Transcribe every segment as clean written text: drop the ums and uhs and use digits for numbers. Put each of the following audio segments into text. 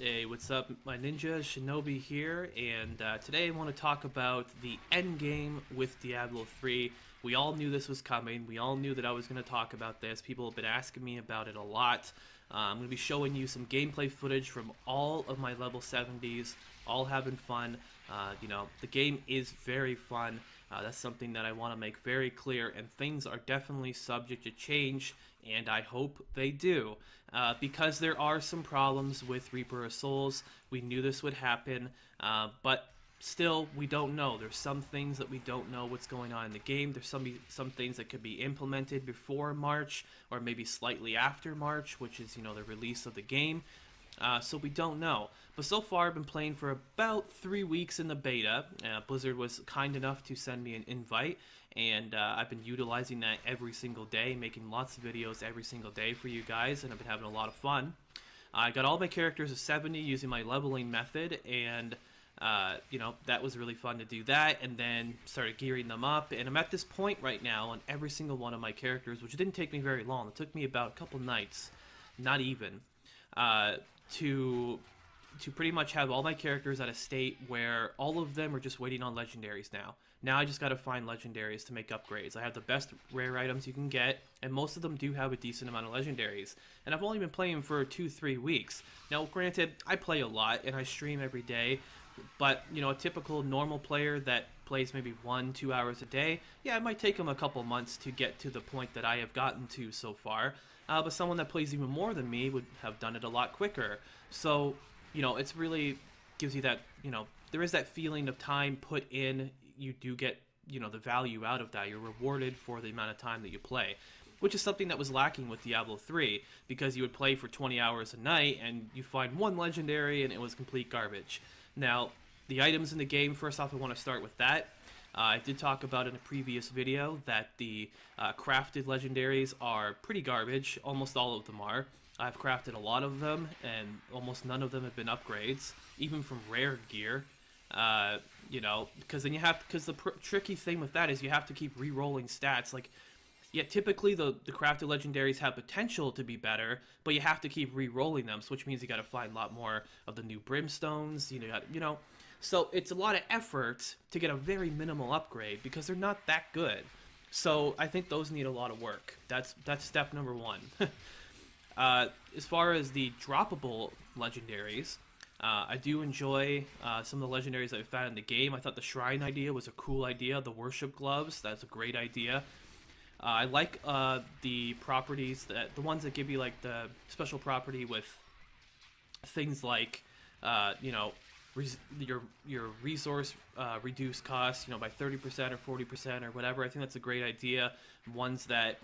Hey, what's up? My ninja Shinobi here, and today I want to talk about the end game with Diablo 3. We all knew this was coming. We all knew that I was going to talk about this. People have been asking me about it a lot. I'm going to be showing you some gameplay footage from all of my level 70s, all having fun. The game is very fun. That's something that I want to make very clear, and things are definitely subject to change, and I hope they do. Because there are some problems with Reaper of Souls. We knew this would happen, but still, we don't know. There's some things that we don't know what's going on in the game. There's some things that could be implemented before March, or maybe slightly after March, which is, the release of the game. So we don't know. But so far, I've been playing for about 3 weeks in the beta. Blizzard was kind enough to send me an invite, and I've been utilizing that every single day, making lots of videos every single day for you guys, and I've been having a lot of fun. I got all my characters to 70 using my leveling method, and that was really fun to do that, and then started gearing them up, and I'm at this point right now on every single one of my characters, which didn't take me very long. It took me about a couple nights, not even, to pretty much have all my characters at a state where all of them are just waiting on legendaries now. Now I just gotta find legendaries to make upgrades. I have the best rare items you can get, and most of them do have a decent amount of legendaries. And I've only been playing for 2-3 weeks. Now, granted, I play a lot, and I stream every day, but, a typical normal player that plays maybe 1-2 hours a day, yeah, it might take them a couple months to get to the point that I have gotten to so far. But someone that plays even more than me would have done it a lot quicker. So, it's really gives you that, there is that feeling of time put in. You do get, the value out of that. You're rewarded for the amount of time that you play, which is something that was lacking with Diablo 3, because you would play for 20 hours a night and you find one legendary and it was complete garbage. Now, the items in the game, first off, I want to start with that. I did talk about in a previous video that the crafted legendaries are pretty garbage. Almost all of them are. I've crafted a lot of them, and almost none of them have been upgrades, even from rare gear. Because then the tricky thing with that is you have to keep re-rolling stats. Yeah, typically the crafted legendaries have potential to be better, but you have to keep re-rolling them, which means you got to find a lot more of the new brimstones. So it's a lot of effort to get a very minimal upgrade because they're not that good. So I think those need a lot of work. That's step number one. As far as the droppable legendaries, I do enjoy some of the legendaries that I found in the game. I thought the shrine idea was a cool idea. The worship gloves, that's a great idea. I like the properties, the ones that give you like the special property with things like, your resource reduced cost, by 30% or 40% or whatever. I think that's a great idea. Ones that,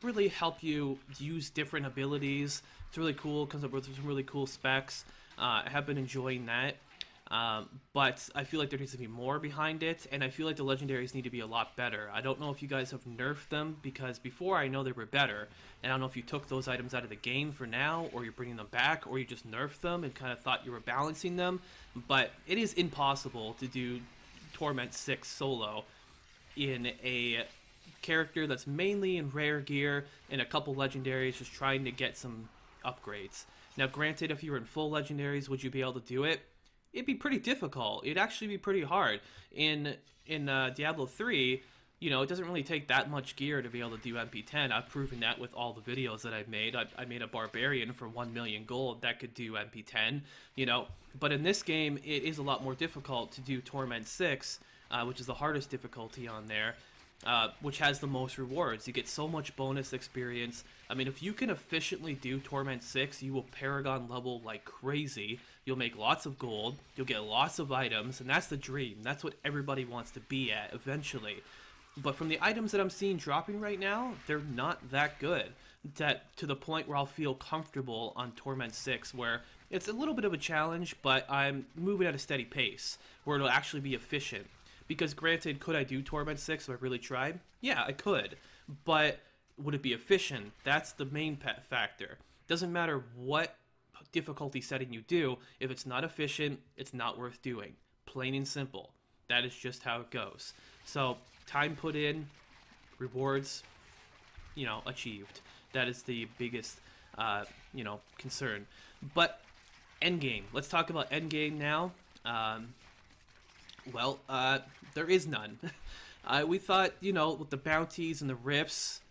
really help you use different abilities. It's really cool, comes up with some really cool specs. I have been enjoying that. But I feel like there needs to be more behind it, and I feel like the legendaries need to be a lot better. I don't know if you guys have nerfed them, because before I know they were better, and I don't know if you took those items out of the game for now, or you're bringing them back, or you just nerfed them and kind of thought you were balancing them, but it is impossible to do Torment 6 solo in a character that's mainly in rare gear and a couple legendaries just trying to get some upgrades. Now, granted, if you were in full legendaries, would you be able to do it? It'd be pretty difficult. It'd actually be pretty hard. In Diablo 3, it doesn't really take that much gear to be able to do MP10. I've proven that with all the videos that I've made. I made a barbarian for 1 million gold that could do MP10, But in this game, it is a lot more difficult to do Torment 6, which is the hardest difficulty on there. Which has the most rewards. You get so much bonus experience. I mean, if you can efficiently do Torment 6, you will Paragon level like crazy. You'll make lots of gold, you'll get lots of items, and that's the dream. That's what everybody wants to be at eventually. But from the items that I'm seeing dropping right now, they're not that good. To the point where I'll feel comfortable on Torment 6, where it's a little bit of a challenge, but I'm moving at a steady pace, where it'll actually be efficient. Because granted, could I do Torment 6 if I really tried? Yeah, I could. But would it be efficient? That's the main factor. Doesn't matter what difficulty setting you do, if it's not efficient, it's not worth doing. Plain and simple. That is just how it goes. So, time put in, rewards, achieved. That is the biggest, concern. But Endgame. Let's talk about Endgame now. Well, there is none. We thought, you know, with the bounties and the rifts,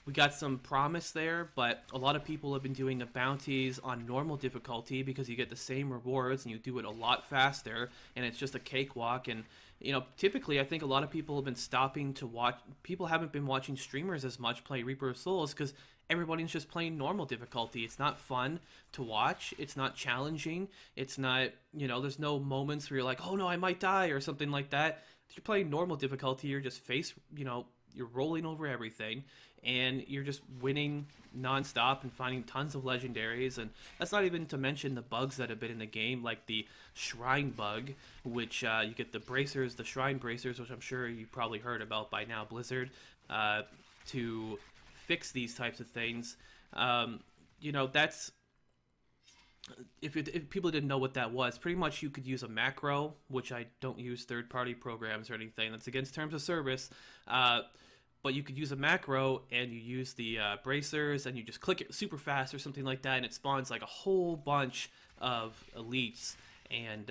we got some promise there, but a lot of people have been doing the bounties on normal difficulty because you get the same rewards and you do it a lot faster, and it's just a cakewalk. And, you know, typically I think a lot of people have been stopping to watch. People haven't been watching streamers as much play Reaper of Souls because everybody's just playing normal difficulty. It's not fun to watch. It's not challenging. It's not, you know, there's no moments where you're like, oh no, I might die or something like that. If you're playing normal difficulty, you're just you're rolling over everything, and you're just winning non-stop and finding tons of legendaries. And that's not even to mention the bugs that have been in the game, like the shrine bug, which you get the bracers, the shrine bracers, which I'm sure you probably heard about by now, Blizzard, to fix these types of things. You know, that's if people didn't know what that was, pretty much you could use a macro, which I don't use third-party programs or anything. That's against terms of service. But you could use a macro and you use the bracers and you just click it super fast or something like that, and it spawns like a whole bunch of elites. And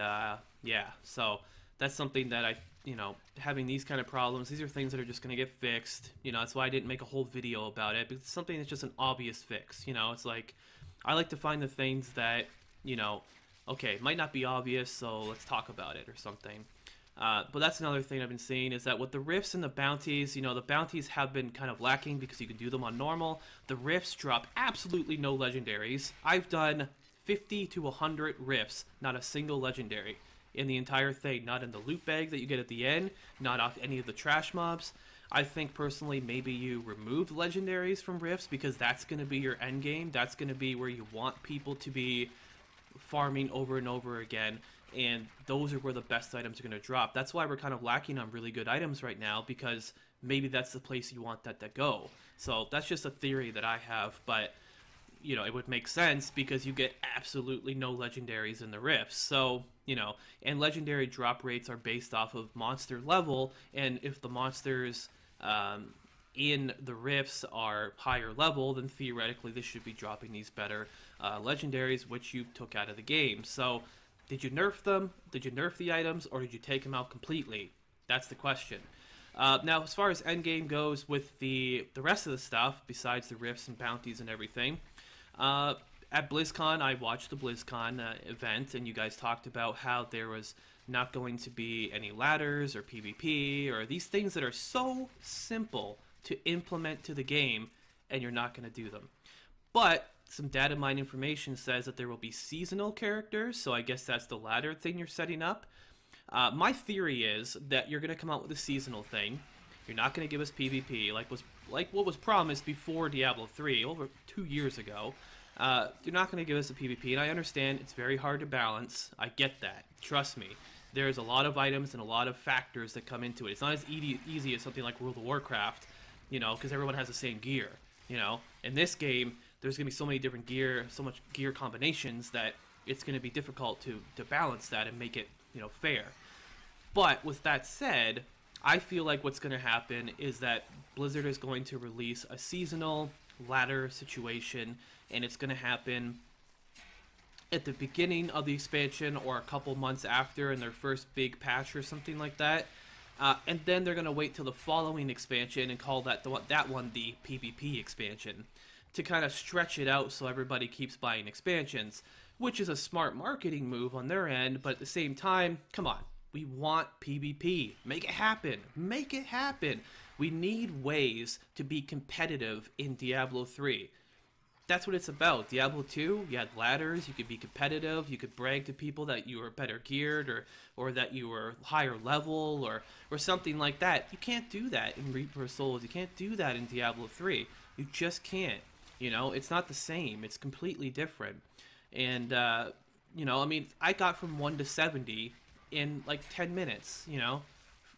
yeah, so that's something that you know, having these kind of problems, these are things that are just going to get fixed. You know, that's why I didn't make a whole video about it, because it's something that's just an obvious fix. You know, it's like, I like to find the things that, you know, okay, it might not be obvious, so let's talk about it or something. But that's another thing I've been seeing, is that with the rifts and the bounties, you know, the bounties have been kind of lacking because you can do them on normal. The rifts drop absolutely no legendaries. I've done 50 to 100 rifts, not a single legendary in the entire thing. Not in the loot bag that you get at the end, not off any of the trash mobs. I think personally maybe you remove legendaries from rifts, because that's going to be your end game. That's going to be where you want people to be farming over and over again, and those are where the best items are going to drop. That's why we're kind of lacking on really good items right now, because maybe that's the place you want that to go. So that's just a theory that I have, but you know, it would make sense because you get absolutely no legendaries in the rifts. So, you know, and legendary drop rates are based off of monster level, and if the monsters in the rifts are higher level, then theoretically this should be dropping these better legendaries, which you took out of the game. So did you nerf them? Did you nerf the items, or did you take them out completely? That's the question. Now, as far as endgame goes with the rest of the stuff, besides the rifts and bounties and everything, at BlizzCon, I watched the BlizzCon event, and you guys talked about how there was not going to be any ladders or PvP or these things that are so simple to implement to the game, and you're not going to do them. But some data mine information says that there will be seasonal characters, so I guess that's the ladder thing you're setting up. My theory is that you're going to come out with a seasonal thing. You're not going to give us PvP like what was promised before Diablo 3 over 2 years ago. You're not going to give us a PvP, and I understand it's very hard to balance. I get that. Trust me. There's a lot of items and a lot of factors that come into it. It's not as easy as something like World of Warcraft, you know, because everyone has the same gear, you know. In this game, there's going to be so many different gear, so much gear combinations that it's going to be difficult to balance that and make it, you know, fair. But with that said, I feel like what's going to happen is that Blizzard is going to release a seasonal ladder situation, and it's going to happen at the beginning of the expansion or a couple months after in their first big patch or something like that. And then they're going to wait till the following expansion and call that one the PvP expansion, to kind of stretch it out so everybody keeps buying expansions, which is a smart marketing move on their end. But at the same time, come on, we want PvP. Make it happen. Make it happen. We need ways to be competitive in Diablo 3. That's what it's about. Diablo 2, you had ladders, you could be competitive, you could brag to people that you were better geared, or that you were higher level, or something like that. You can't do that in Reaper of Souls. You can't do that in Diablo 3. You just can't. You know, it's not the same. It's completely different. And, you know, I mean, I got from 1 to 70 in like 10 minutes, you know,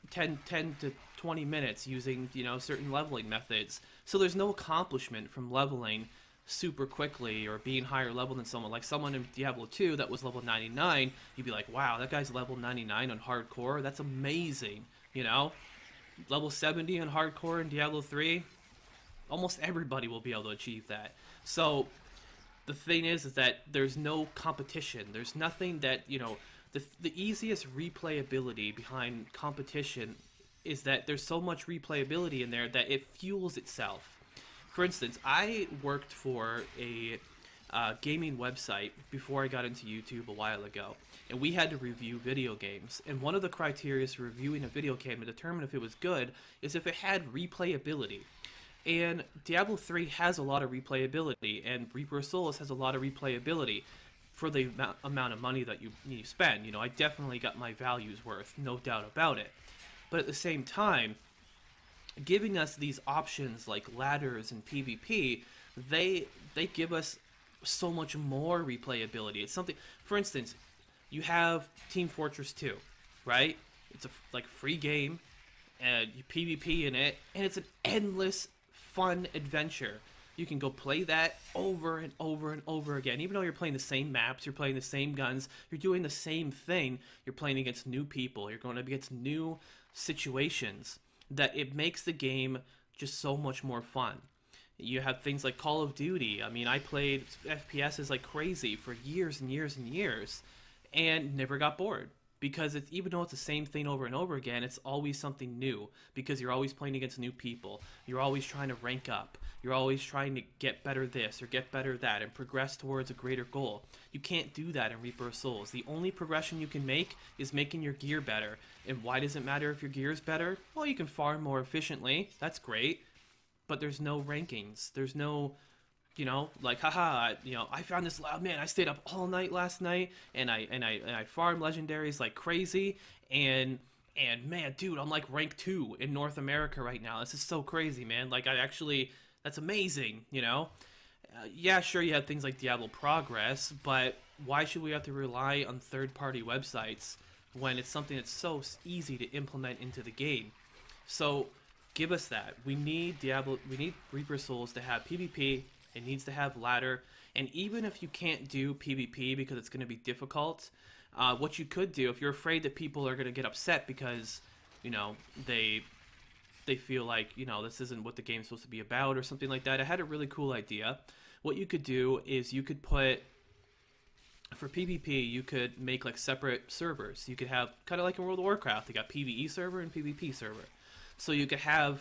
10 to 20 minutes using, you know, certain leveling methods. So there's no accomplishment from leveling super quickly or being higher level than someone. Like someone in Diablo 2 that was level 99, you'd be like, wow, that guy's level 99 on hardcore. That's amazing, you know? Level 70 on hardcore in Diablo 3, almost everybody will be able to achieve that. So the thing is that there's no competition. There's nothing that, you know, the easiest replayability behind competition is that there's so much replayability in there that it fuels itself. For instance, I worked for a gaming website before I got into YouTube a while ago, and we had to review video games. And one of the criteria for reviewing a video game to determine if it was good is if it had replayability. And Diablo 3 has a lot of replayability, and Reaper of Souls has a lot of replayability for the amount of money that you spend. You know, I definitely got my values worth, no doubt about it. But at the same time, giving us these options like ladders and PvP, they give us so much more replayability. It's something, for instance, you have Team Fortress 2, right? It's a like free game, and you PvP in it, and it's an endless fun adventure. You can go play that over and over and over again. Even though you're playing the same maps, you're playing the same guns, you're doing the same thing, you're playing against new people, you're going up against new situations, that it makes the game just so much more fun. You have things like Call of Duty. I mean, I played FPSs like crazy for years and years and years, and never got bored. Because it's, even though it's the same thing over and over again, it's always something new. Because you're always playing against new people. You're always trying to rank up. You're always trying to get better this or get better that and progress towards a greater goal. You can't do that in Reaper of Souls. The only progression you can make is making your gear better. And why does it matter if your gear is better? Well, you can farm more efficiently. That's great. But there's no rankings. There's no, you know, like, haha, you know, I found this loud man. I stayed up all night last night, and I farmed legendaries like crazy, and man, dude, I'm like rank 2 in North America right now. This is so crazy, man. Like, that's amazing, you know. Yeah, sure, you have things like Diablo Progress, but why should we have to rely on third-party websites when it's something that's so easy to implement into the game? So give us that. We need Reaper Souls to have PvP. It needs to have ladder, and even if you can't do PvP because it's going to be difficult, what you could do, if you're afraid that people are going to get upset because, you know, they feel like, you know, this isn't what the game's supposed to be about or something like that, I had a really cool idea. What you could do is you could put, for PvP, you could make like separate servers. You could have, kind of like in World of Warcraft, you got PvE server and PvP server. So you could have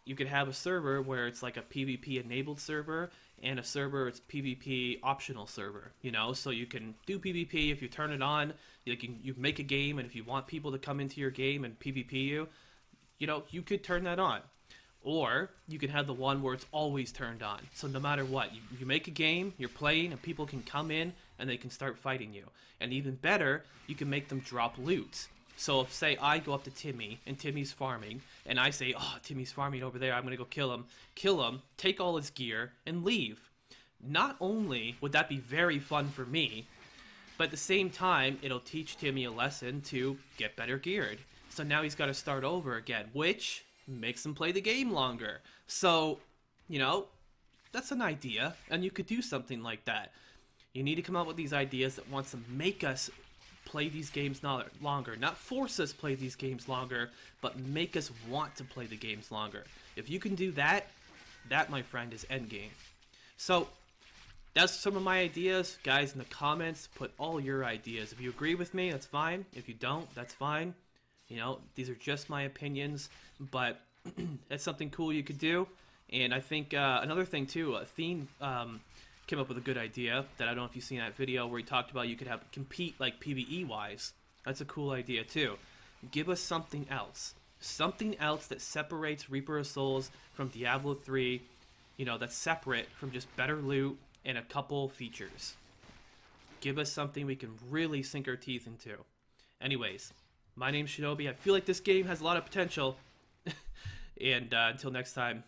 a server where it's like a PvP enabled server, and a server it's PvP optional server, you know. So you can do PvP if you turn it on. You make a game, and if you want people to come into your game and PvP you know, you could turn that on. Or you can have the one where it's always turned on. So no matter what, you make a game, you're playing, and people can come in and they can start fighting you. And even better, you can make them drop loot. So if, say, I go up to Timmy, and Timmy's farming, and I say, oh, Timmy's farming over there, I'm going to go kill him, take all his gear, and leave. Not only would that be very fun for me, but at the same time, it'll teach Timmy a lesson to get better geared. So now he's got to start over again, which makes him play the game longer. So, you know, that's an idea, and you could do something like that. You need to come up with these ideas that wants to make us play these games longer. Not force us play these games longer, but make us want to play the games longer. If you can do that, that, my friend, is endgame. So, that's some of my ideas. Guys, in the comments, put all your ideas. If you agree with me, that's fine. If you don't, that's fine. You know, these are just my opinions, but that's something cool you could do. And I think another thing, too, Theme came up with a good idea that I don't know if you've seen that video where he talked about you could have compete like PvE-wise. That's a cool idea, too. Give us something else. Something else that separates Reaper of Souls from Diablo 3, you know, that's separate from just better loot and a couple features. Give us something we can really sink our teeth into. Anyways, my name's Shinobi. I feel like this game has a lot of potential. And until next time.